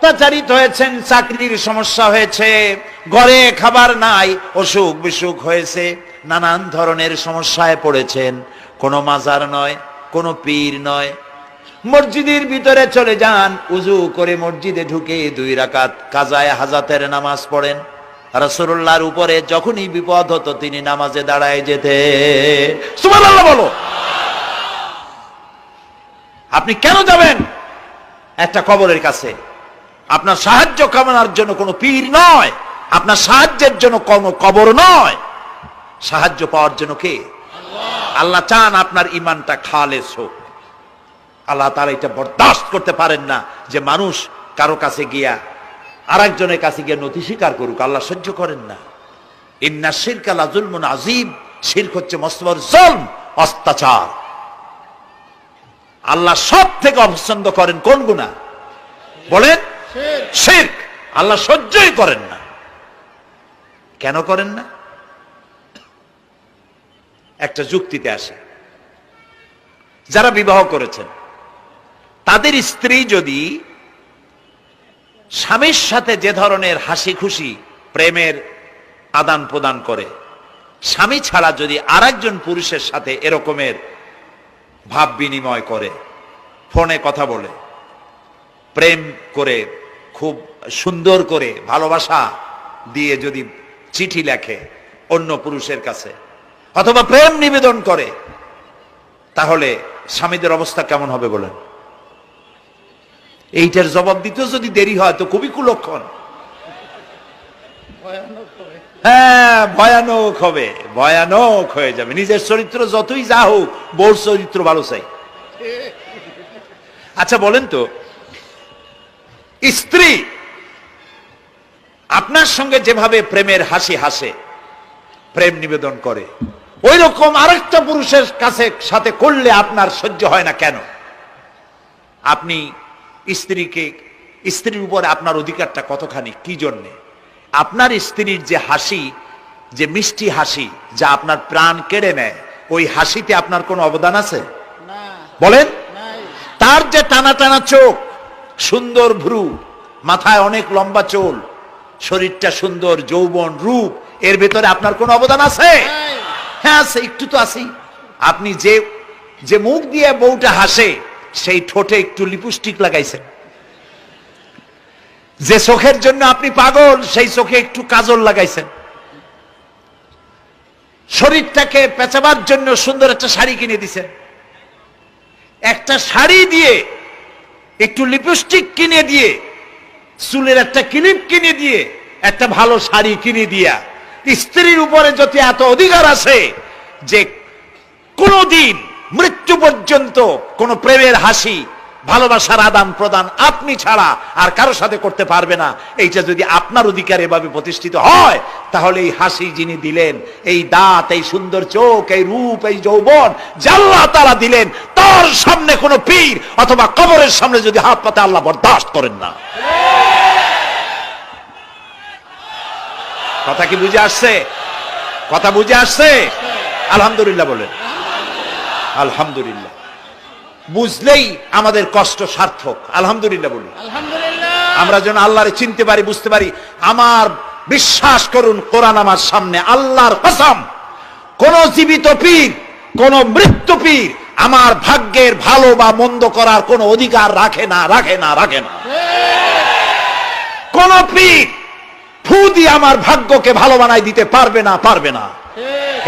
অত্যাচারিত হয়েছেন, চাকরির সমস্যা হয়েছে, ঘরে খাবার নাই, অসুখ বিসুখ হয়েছে, নানান ধরনের সমস্যায় পড়েছেন। কোনো মাজার নয়, কোনো পীর নয়, মসজিদের ভিতরে চলে যান, উজু করে মসজিদে ঢুকে 2 রাকাত কাজায়ে হাজাতের নামাজ পড়েন। রাসূলুল্লাহর উপরে যখনই বিপদ হতো তিনি নামাজে দাঁড়ায় যেতে। সুবহানাল্লাহ বলো। আপনি কেন যাবেন একটা কবরের কাছে? আপনার সাহায্য কামনার জন্য কোনো পীর নয়, আপনার সাহায্যের জন্য কোনো কবর নয়, সাহায্য পাওয়ার জন্য কে? আল্লাহ চান আপনার ঈমানটা খালেস হোক। আল্লাহ তাআলা এটা বরদাস্ত করতে পারেন না যে মানুষ কারো কাছে গিয়া আরেকজনের কাছে গিয়ে নথি স্বীকার করুক। আল্লাহ সহ্য করেন না। ইন্না শিরকা লাযুলমুন আযীম, শিরক হচ্ছে মস্ত বড় জুলম, অত্যাচার। আল্লাহ সব থেকে অপছন্দ করেন কোন গুনাহ বলেন? শিরক। আল্লাহ সহ্যই করেন না। কেন করেন না? একটা যুক্তিতে আসে। যারা বিবাহ করেছেন তাদের স্ত্রী যদি স্বামীর সাথে যে ধরনের হাসি খুশি প্রেমের আদান প্রদান করে, স্বামী ছাড়া যদি আরেকজন পুরুষের সাথে এরকমের ভাব বিনিময় করে, ফোনে কথা বলে, প্রেম করে, খুব সুন্দর করে ভালোবাসা দিয়ে যদি চিঠি লেখে অন্য পুরুষের কাছে, অথবা প্রেম নিবেদন করে, তাহলে স্বামীদের অবস্থা কেমন হবে বলেন? এইটার জবাব দিতেও যদি দেরি হয় তো খুবই কুলক্ষণ। হ্যাঁ, ভয়ানক হবে, ভয়ানক হয়ে যাবে। নিজের চরিত্র যতই যা হোক, বউর চরিত্র ভালো চাই। আচ্ছা বলেন তো, স্ত্রী আপনার সঙ্গে যেভাবে প্রেমের হাসি হাসে, প্রেম নিবেদন করে, ওই রকম আরেকটা পুরুষের কাছে সাথে করলে আপনার সহ্য হয় না কেন? আপনি স্ত্রীর উপরে আপনার অধিকারটা কতখানি, কি জন্যে? আপনার স্ত্রীর যে হাসি, যে মিষ্টি হাসি, যা আপনার প্রাণ কেড়ে নেয়, ওই হাসিতে আপনার কোনো অবদান আছে বলেন? তার যে টানা টানা চোখ, সুন্দর ভ্রু, মাথায় অনেক লম্বা চুল, শরীরটা সুন্দর, যৌবন, রূপ, এর ভেতরে আপনার কোনো অবদান আছে? হ্যাঁ আছে, একটু তো আছেই। আপনি যে মুখ দিয়ে বউটা হাসে, সেই ঠোঁটে একটু লিপস্টিক লাগাইছেন। যে চোখের জন্য আপনি পাগল, সেই চোখে একটু কাজল লাগাইছেন। শরীরটাকে পেঁচাবার জন্য সুন্দর একটা শাড়ি কিনে দিছেন। একটা শাড়ি দিয়ে, একটু লিপস্টিক কিনে দিয়ে, চুলের একটা ক্লিপ কিনে দিয়ে, একটা ভালো শাড়ি কিনে দিয়া স্ত্রীর উপরে যদি এত অধিকার আছে যে কোনদিন মৃত্যু পর্যন্ত কোন প্রেমের হাসি, ভালোবাসার আদান প্রদান আপনি ছাড়া আর কারো সাথে করতে পারবে না, এইটা যদি আপনার অধিকার এভাবে প্রতিষ্ঠিত হয়, তাহলে এই হাসি যিনি দিলেন, এই দাঁত, এই সুন্দর চোখ, এই রূপ, এই যৌবন যা আল্লাহ তাআলা দিলেন, তার সামনে কোনো পীর অথবা কবরের সামনে যদি হাত পাতে আল্লাহ বরদাস্ত করেন না। কথা কি বুঝে আসছে? কথা বুঝে আসছে? আলহামদুলিল্লাহ বলেন। আলহামদুলিল্লাহ। বুঝলেই আমাদের কষ্ট সার্থক। আলহামদুলিল্লাহ বলি। আমরা যেন আল্লাহরে চিনতে পারি, বুঝতে পারি। আমার বিশ্বাস করুন, কোরআন আমার সামনে, আল্লাহর কসম, কোন জীবিত পীর, কোন মৃত্যু পীর আমার ভাগ্যের ভালো বা মন্দ করার কোন অধিকার রাখে না, রাখে না, রাখে না। কোন পীর ফু দিয়ে আমার ভাগ্যকে ভালো বানাই দিতে পারবে না, পারবে না,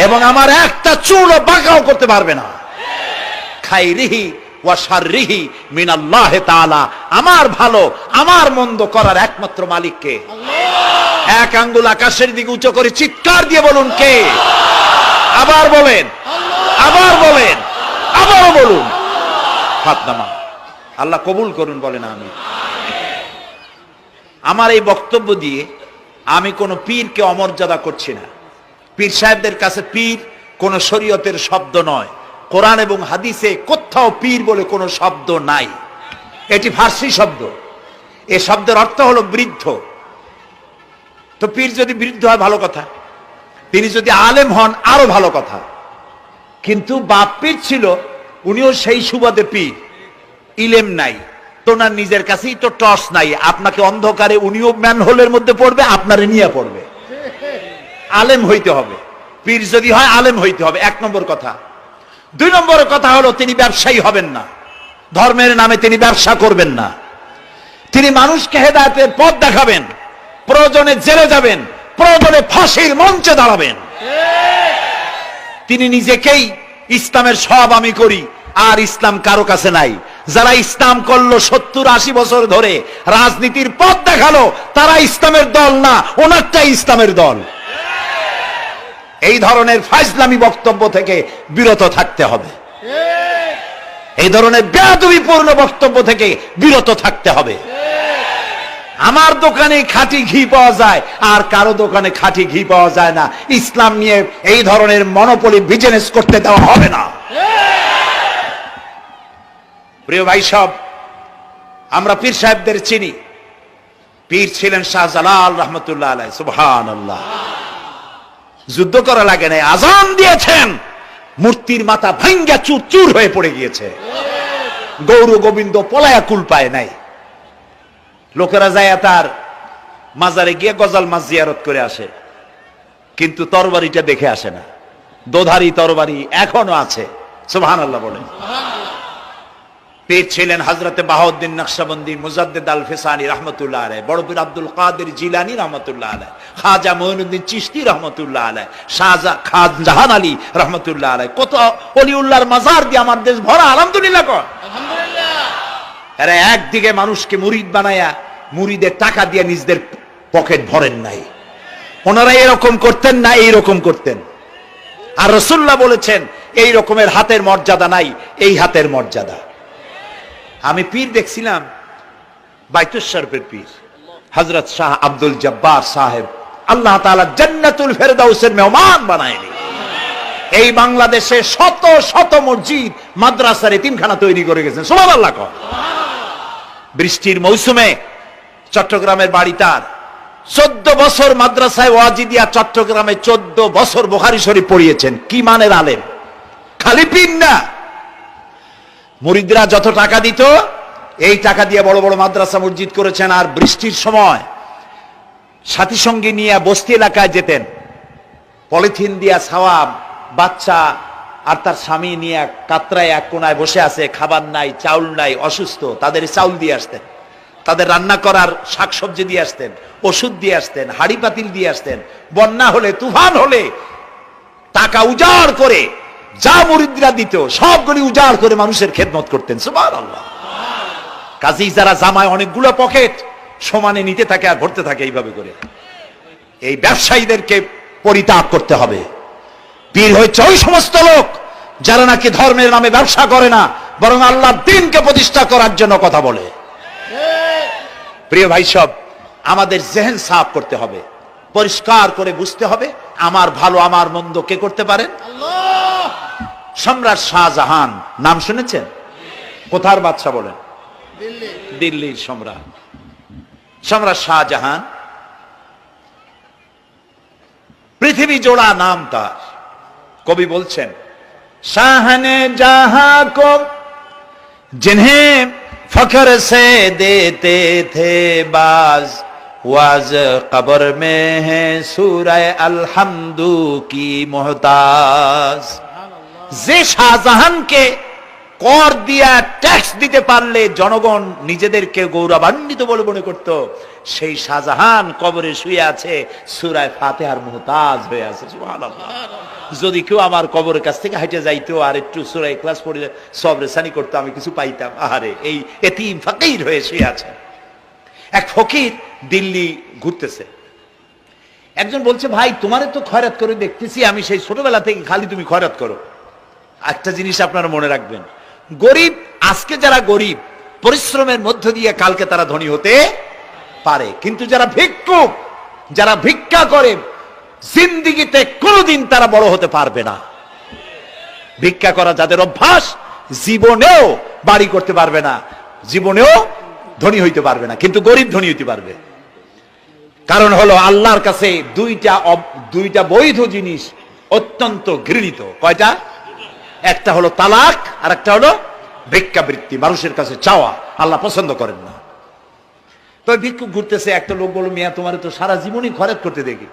এবং আমার একটা চুলও বাঁকাও করতে পারবে না। খাইরিহি ওয়া শাররিহি মিনাল্লাহ তাআলা। আমার ভালো, আমার মন্দ করার একমাত্র মালিক কে? আল্লাহ। এক আঙ্গুল আকাশের দিকে উঁচু করে চিৎকার দিয়ে বলুন, কে? আবার বলেন, আবার বলেন, আবারও বলুন। হাত নামান। আল্লাহ কবুল করুন, বলেন আমিন। আমার এই বক্তব্য দিয়ে আমি কোন পীরকে অমর্যাদা করছি না। পীর সাহেবদের কাছে পীর কোন শরীয়তের শব্দ নয়। কোরআন এবং হাদিসে কোথাও পীর বলে কোনো শব্দ নাই। এটি ফার্সি শব্দ। এই শব্দের অর্থ হলো বৃদ্ধ। তো পীর যদি বৃদ্ধ হয় ভালো কথা, তিনি যদি আলেম হন আরো ভালো কথা। কিন্তু বাপ পীর ছিল, উনিও সেই সুবাদে পীর, ইলেম নাই, তোনার নিজের কাছেই তো টর্চ নাই, আপনাকে অন্ধকারে উনিও ম্যানহোলের মধ্যে পড়বে, আপনারে নিয়ে পড়বে। আলেম হইতে হবে, পীর যদি হয় আলেম হইতে হবে, 1 নম্বর কথা। 2 নম্বর কথা হলো তিনি ব্যবসায়ী হবেন না, ধর্মের নামে তিনি ব্যবসা করবেন না। তিনি মানুষকে হেদায়েতের পথ দেখাবেন, প্রয়োজনে জেলে যাবেন, প্রয়োজনে ফাঁসির মঞ্চে দাঁড়াবেন। তিনি নিজেকেই ইসলামের সব আমি করি, আর ইসলাম কারো কাছে নাই। যারা ইসলাম করলো 70-80 বছর ধরে, রাজনীতির পথ দেখালো, তারা ইসলামের দল না, ওনারটাই ইসলামের দল। এই ধরনের ফাজলামি বক্তব্য থেকে বিরত থাকতে হবে, এই ধরনের বেয়াদবিপূর্ণ বক্তব্য থেকে বিরত থাকতে হবে। আমার দোকানে খাঁটি ঘি পাওয়া যায়, আর কারো দোকানে খাঁটি ঘি পাওয়া যায় না। ইসলাম নিয়ে এই ধরনের মনোপলি বিজনেস করতে দেওয়া হবে না। প্রিয় ভাই সব, আমরা পীর সাহেবদের চিনি। পীর ছিলেন শাহজালাল রহমতুল্লাহ আলাইহি, সুবহানাল্লাহ। যুদ্ধ করা লাগে নাই, আজান দিয়েছেন, মূর্তির মাথা ভাঙ্গা চুর চুর হয়ে পড়ে গিয়েছে। গৌর গোবিন্দ পলায়া কুল পায় নাই। লোকেরা যায় তার মাজারে গিয়ে গজাল মাছ জিয়ারত করে আসে, কিন্তু তরবারিটা দেখে আসে না। দোধারি তরবারি এখনো আছে, সুবহানাল্লাহ বলেন। পীর ছিলেন হযরতে বাহাউদ্দিন নকশবন্দি, মুজাদ্দিদ আল ফিসানি রহমতুল্লাহ আলাইহি, বড় পীর আব্দুল কাদের জিলানী রহমতুল্লাহ আলাইহি, খাজা মুঈনুদ্দিন চিশতি রহমতুল্লাহ আলাইহি, শাহজাহান আলী রহমতুল্লাহ আলাইহি। কত ওলিউল্লাহর মাজার দিয়ে আমার দেশ ভরা, আলহামদুলিল্লাহ কর। আরে একদিকে মানুষকে মুরিদ বানায়া মুরিদের টাকা দিয়ে নিজেদের পকেট ভরেন নাই। ওনারা এরকম করতেন না, এইরকম করতেন। আর রাসূলুল্লাহ বলেছেন এই রকমের হাতের মর্যাদা নাই, এই হাতের মর্যাদা। আমি পীর দেখছিলাম, বাইতুল শরীফের পীর হযরত শাহ আব্দুল জব্বার সাহেব, আল্লাহ তাআলা জান্নাতুল ফেরদাউসের মেহমান বানায়নি। এই বাংলাদেশে শত শত মসজিদ, মাদ্রাসার এতিমখানা তৈরি করে গেছেন, সুবহানাল্লাহ। বৃষ্টির মৌসুমে চট্টগ্রামের বাড়ি তার, 14 বছর মাদ্রাসায় ওয়াজিদিয়া চট্টগ্রামে 14 বছর বুখারী শরীফ পড়িয়েছেন। কি মানের আলেম, খালি পীর না। মুরিদরা যত টাকা দিত, এই টাকা দিয়ে বড় বড় মাদ্রাসা মসজিদ করেছেন। আর বৃষ্টির সময় সাথী সঙ্গী নিয়ে বস্তি এলাকায় যেতেন, পলিথিন দিয়া ছাওয়া, বাচ্চা আর তার স্বামী নিয়ে কাতরায় এক কোনায় বসে আছে, খাবার নাই, চাউল নাই, অসুস্থ, তাদের চাউল দিয়ে আসতেন, তাদের রান্না করার শাকসবজি দিয়ে আসতেন, ওষুধ দিয়ে আসতেন, হাড়ি পাতিল দিয়ে আসতেন। বন্যা হলে, তুফান হলে টাকা উজাড় করে যা মুরিদরা দিত সবগুলি উজাড় করে মানুষের খেদমত করতেন, সুবহানাল্লাহ। কাজেই যারা জামায় অনেকগুলো পকেট সমানে নিতে থাকে আর ভরতে থাকে এইভাবে করে, এই ব্যবসায়ীদেরকে পরিত্যাগ করতে হবে। পীর হচ্ছে ওই সমস্ত লোক যারা নাকি ধর্মের নামে ব্যবসা করে না, বরং আল্লাহর দ্বীনকে প্রতিষ্ঠা করার জন্য কথা বলে। প্রিয় ভাই সব, আমাদের জেহেন সাফ করতে হবে, পরিষ্কার করে বুঝতে হবে আমার ভালো আমার মন্দ কে করতে পারেন? আল্লাহ। সম্রাট শাহজাহান নাম শুনেছেন? কোথার বাদশা বলেন? দিল্লির সম্রাট। সম্রাট শাহজাহান, পৃথিবী জোড়া নাম তার। কবি বলছেন, শাহনে জাহাं को जिन्हें फख्र से देते थे बाज, वाज कब्र में है सूरह अलहम्दु की मोहताज। যে শাহজাহানকে কর দিয়া ট্যাক্স দিতে পারলে জনগণ নিজেদেরকে গৌরবান্বিত বলে মনে করত, সেই শাহজাহান কবরে শুয়ে আছে, সূরা ফাতিহার মুহতাজ হয়ে আছে, সুবহানাল্লাহ। যদি কেউ আমার কবরের কাছ থেকে হেঁটে যাইতো আর একটু সূরা ইখলাস পড়ে সবরেসানি করতো, আমি কিছু পাইতাম। আহারে, এই এতিম ফকির হয়ে শুয়ে আছে। এক ফকির দিল্লি ঘুরতেছে, একজন বলছে, ভাই তোমারে তো খয়রাত করে দেখতেছি আমি সেই ছোটবেলা থেকে, খালি তুমি খয়রাত করো। একটা জিনিস আপনারা মনে রাখবেন, গরিব, আজকে যারা গরিব পরিশ্রমের মধ্য দিয়ে কালকে তারা ধনী হতে পারে, কিন্তু যারা ভিক্ষুক, যারা ভিক্ষা করে, জিন্দেগিতে কোনোদিন তারা বড় হতে পারবে না। ভিক্ষা করা যাদের অভ্যাস, জীবনেও বাড়ি করতে পারবে না, জীবনেও ধনী হইতে পারবে না, কিন্তু গরিব ধনী হইতে পারবে। কারণ হলো আল্লাহর কাছে দুইটা বৈধ জিনিস অত্যন্ত ঘৃণিত। কয়টা? একটা হলো তালাক আর একটা হলো ভিক্ষাবৃত্তি, মানুষের কাছে চাওয়া আল্লাহ পছন্দ করেন না। তো ভিক্ষুক ঘুরতেছে, একটা লোক বলল, মিয়া তোমার তো সারা জীবনই খরচ করতে দেখি।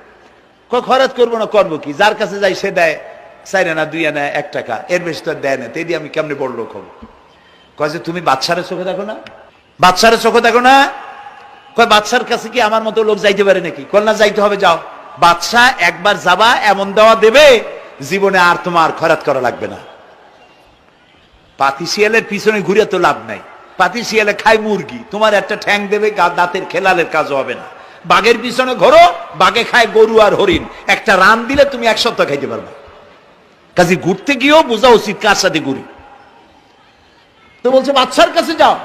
খরচ করবো না, করবো কি, যার কাছে যাই সে দেয় 4 আনা 2 আনা 1 টাকা, এর বেশি তো দেয় না, তেদি আমি কেমনে বড় লোক হবো? কয় যে তুমি বাদশারে চোখে দেখো না, বাদশারে চোখে দেখো না? কয় বাদশার কাছে কি আমার মতো লোক যাইতে পারে নাকি? কল না, যাইতে হবে, যাও। বাদশা একবার যাবা, এমন দেওয়া দেবে জীবনে আর তোমার খরচ করা লাগবে না। পাতি শিয়ালের পিছনে ঘুরে তো লাভ নাই, পাতি শিয়ালে খায় মুরগি, তোমার একটা ঠ্যাং দেবে, দাঁতের খেলালের কাজও হবে না। বাঘের পিছনে ঘোরো, বাঘে খায় গরু আর হরিণ, একটা রান দিলে তুমি 1 সপ্তাহ খাইতে পারবে। কাজে ঘুরতে গিয়েও বোঝা উচিত কার সাথে ঘুরি। তো বলছে বাদশার কাছে যাও।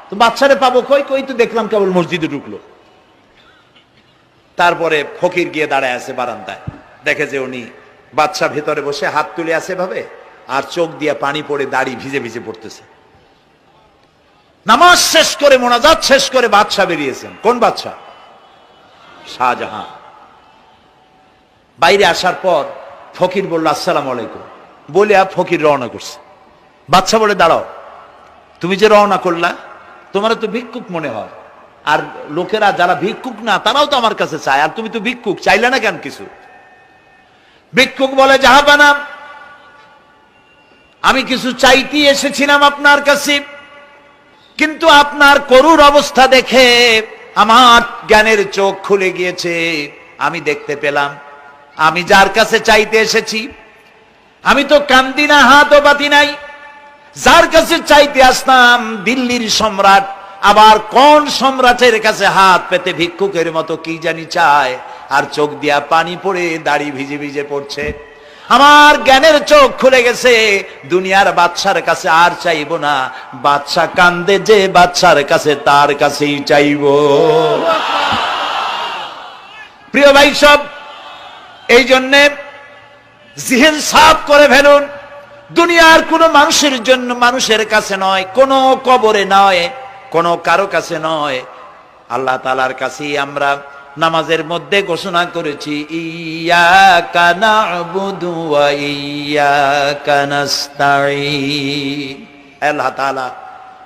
তো বাদশারে পাবো কই? কই তো দেখলাম কেবল মসজিদে ঢুকলো। তারপরে ফকির গিয়ে দাঁড়ায় আছে বারান্দায়, দেখে যে উনি বাদশা ভেতরে বসে হাত তুলে আছে ভাবে, আর চোখ দিয়ে পানি পড়ে দাড়ি ভিজে ভিজে পড়তেছে। নামাজ শেষ করে, মোনাজাত শেষ করে বাদশা বেরিয়েছেন। কোন বাদশা? শাহজাহান। বাইরে আসার পর ফকির বলল আসসালামু আলাইকুম, বলে ফকির রওনা করছে। বাদশা বলে দাঁড়াও, তুমি যে রওনা করলা, তোমার তো ভিক্ষুক মনে হয়, আর লোকেরা যারা ভিক্ষুক না তারাও তো আমার কাছে চায়, আর তুমি তো ভিক্ষুক, চাইলে না কেন কিছু? ভিক্ষুক বলে জাহাপানা, আমি কিছু চাইতে এসেছিলাম আপনার কাছে, কিন্তু আপনার করুণ অবস্থা দেখে আমার জ্ঞানের চোখ খুলে গিয়েছে। আমি দেখতে পেলাম আমি যার কাছে চাইতে এসেছি, আমি তো কান্দি না, হাতও বাতি নাই। যার কাছে চাইতে আসতাম দিল্লির সম্রাট, আবার কোন সম্রাটের কাছে হাত পেতে ভিক্ষুকের মতো কি জানি চায়, আর চোখ দিয়া পানি পড়ে দাড়ি ভিজে ভিজে পড়ছে। আমার জ্ঞানের চোখ খুলে গেছে, দুনিয়ার বাদশার কাছে আর চাইবো না। বাদশা কান্দে যে বাদশার কাছে, তার কাছেই চাইবো। প্রিয় ভাই সব, এই জন্যে জিহ্ন সাফ করে ফেলুন। দুনিয়ার কোন মানুষের জন্য, মানুষের কাছে নয়, কোন কবরে নয়, কোন কারো কাছে নয়, আল্লাহ তাআলার কাছেই আমরা নামাজের মধ্যে ঘোষণা করেছি, ইয়াকা না'বুদু ওয়া ইয়াকা নাস্তাঈন। আল্লাহ তাআলা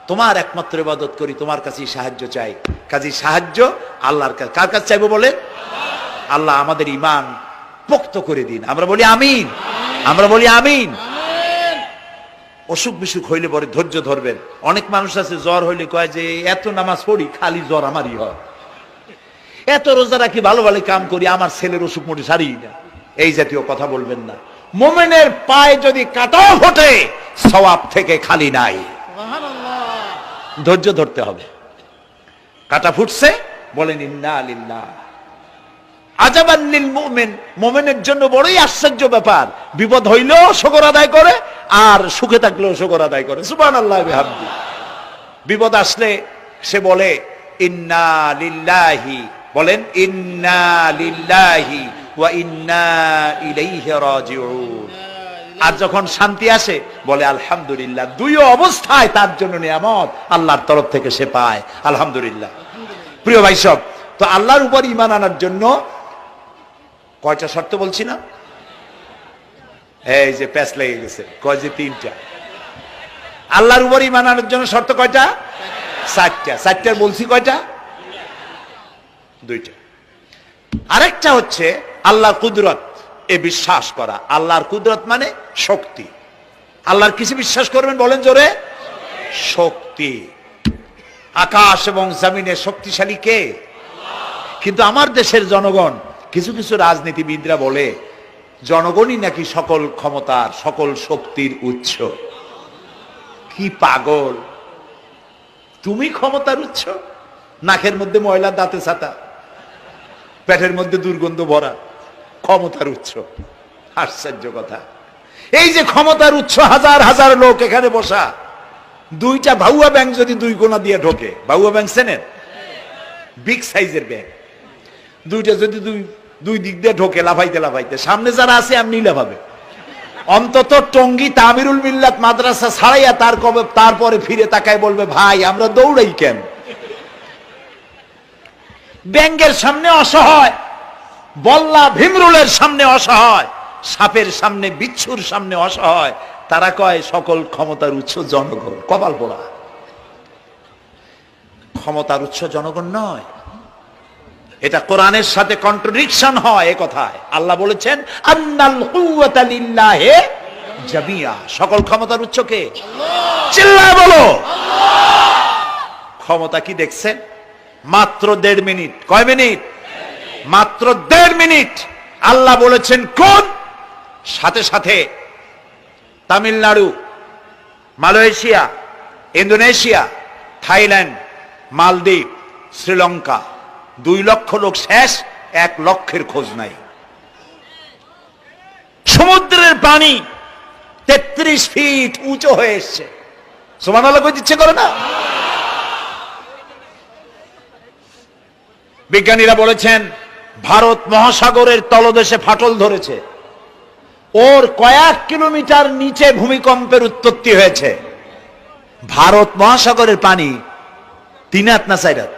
তোমার একমাত্র ইবাদত করি, তোমার কাছেই সাহায্য চাই। কাজেই সাহায্য আল্লাহর কাছে। কার কাছে চাইবো বলে? আল্লাহ আমাদের ঈমান পোক্ত করে দিন। আমরা বলি আমিন, আমরা বলি আমিন। অসুখ বিসুখ হইলে পরে ধৈর্য ধরবেন। অনেক মানুষ আছে জ্বর হইলে কয় যে এত নামাজ পড়ি খালি জ্বর আমারই হয়, এত রোজা রাখি, ভালো ভালো কাম করি, আমার ছেলের অসুখ মোটে সারি না। এই জাতীয় কথা বলবেন না। মুমিনের পায়ে যদি কাঁটাও ফোটে সওয়াব থেকে খালি নাই, ধৈর্য ধরতে হবে। কাঁটা ফুটছে, বলেন ইন্না লিল্লাহ। আজাবান লিল মুমিন, মুমিনের জন্য বড়ই আশ্চর্য ব্যাপার, বিপদ হইলেও শুকর আদায় করে, আর সুখে থাকলেও শুকর আদায় করে। সুবহানাল্লাহ বিহামদি। বিপদ আসলে সে বলে ইন্না লিল্লাহি, বলেন ইন্না লিল্লাহি ওয়া ইন্না ইলাইহি রাজিউন। আর যখন শান্তি আসে বলে আলহামদুলিল্লাহ। দুই অবস্থায় তার জন্য নিয়ামত আল্লাহর তরফ থেকে সে পায়, আলহামদুলিল্লাহ। প্রিয় ভাই সব, তো আল্লাহর উপর ঈমান আনার জন্য কয়টা শর্ত বলছি না? এই যে প্যাচ লেগে গেছে, কয় যে 3টা। আল্লাহর উপর ঈমান আনার জন্য শর্ত কয়টা? 4টা। 4টার বলছি কয়টা? 2টা। আরেকটা হচ্ছে আল্লাহর কুদরত, এ বিশ্বাস করা। আল্লাহর কুদরত মানে শক্তি। আল্লাহর কিছু বিশ্বাস করবেন, বলেন জোরে? শক্তি। আকাশ এবং জমিনে শক্তিশালী কে? কিন্তু আমার দেশের জনগণ, কিছু কিছু রাজনীতিবিদরা বলে জনগণই নাকি সকল ক্ষমতার, সকল শক্তির উৎস। কি পাগল! তুমি ক্ষমতার উৎস? নাকের মধ্যে ময়লা, দাঁতে ছাতা, পেটের মধ্যে দুর্গন্ধ ভরা, ক্ষমতার উৎস। আশ্চর্য কথা। এই যে ক্ষমতার উৎস, হাজার হাজার লোক এখানে বসা, 2টা ভাউয়া ব্যাংক যদি 2 কোণা দিয়ে ঢোকে, ভাউয়া ব্যাংক চেনেন? বিগ সাইজের ব্যাংক, 2টা যদি দুই দিক দিয়ে ঢোকে লাফাইতে লাফাইতে, সামনে যারা আছে এমনি লাফাবে। অন্তত টঙ্গী তামিরুল মিল্লাত মাদ্রাসা ছাড়াইয়া তারপরে ফিরে তাকায় বলবে, ভাই আমরা দৌড়াই কেন? ব্যাংকের সামনে অসহায়, বল্লা ভীমরুলের সামনে অসহায়, সাপের সামনে, বিচ্ছুর সামনে অসহায়, তারা কয় সকল ক্ষমতার উৎস জনগণ। কপাল পোড়া, ক্ষমতার উৎস জনগণ নয়। এটা কোরআনের সাথে কন্ট্রাডিকশন হয়। এ কথায় আল্লাহ বলেছেন আন্নাল কুওয়াতা লিল্লাহি জামিয়া, সকল ক্ষমতার উৎস কে? চিল্লায় বলো। ক্ষমতা কি দেখছেন? মাত্র 1.5 মিনিট। কয় মিনিট? মাত্র 1.5 মিনিট। আল্লাহ বলেছেন কোন, সাথে সাথে তামিলনাড়ু, মালয়েশিয়া, ইন্দোনেশিয়া, থাইল্যান্ড, মালদ্বীপ, শ্রীলঙ্কা 2 লক্ষ লোক শেষ, 1 লক্ষের খোঁজ নাই। সমুদ্রের পানি 33 ফিট উঁচু হয়ে এসছে। সুবহানাল্লাহ কই ইচ্ছে করে না? বিজ্ঞানীরা বলেছেন ভারত মহাসাগরের তলদেশে ফাটল ধরেছে, ওর কয়েক কিলোমিটার নিচে ভূমিকম্পের উৎপত্তি হয়েছে। ভারত মহাসাগরের পানি 3 হাত না 4 হাত?